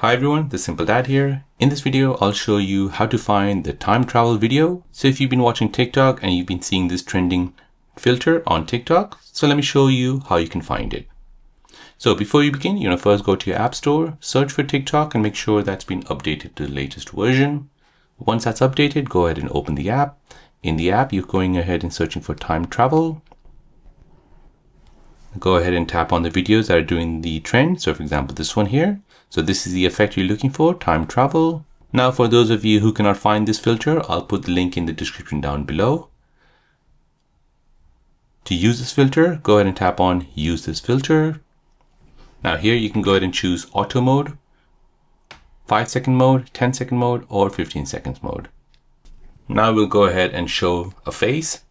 Hi everyone, this is Simple Dad here. In this video, I'll show you how to find the time travel video. So if you've been watching TikTok and you've been seeing this trending filter on TikTok, so let me show you how you can find it. So before you begin, first go to your app store, search for TikTok and make sure that's been updated to the latest version. Once that's updated, go ahead and open the app. In the app, you're going ahead and searching for time travel. Go ahead and tap on the videos that are doing the trend. So for example, this one here. So this is the effect you're looking for, time travel. Now for those of you who cannot find this filter, I'll put the link in the description down below. To use this filter, go ahead and tap on use this filter. Now here you can go ahead and choose auto mode, 5-second mode, 10-second mode, or 15 seconds mode. Now we'll go ahead and show a face.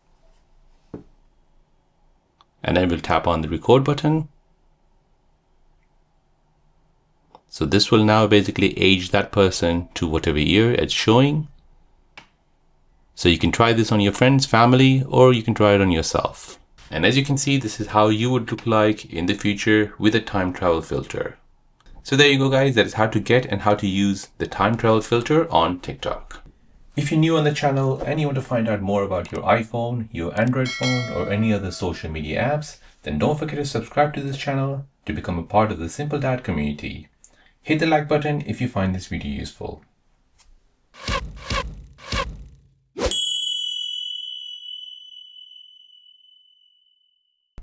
And then we'll tap on the record button. So this will now basically age that person to whatever year it's showing. So you can try this on your friends, family, or you can try it on yourself. And as you can see, this is how you would look like in the future with a time travel filter. So there you go guys, that is how to get and how to use the time travel filter on TikTok. If you're new on the channel and you want to find out more about your iPhone, your Android phone, or any other social media apps, then don't forget to subscribe to this channel to become a part of the Simple Dad community. Hit the like button if you find this video useful.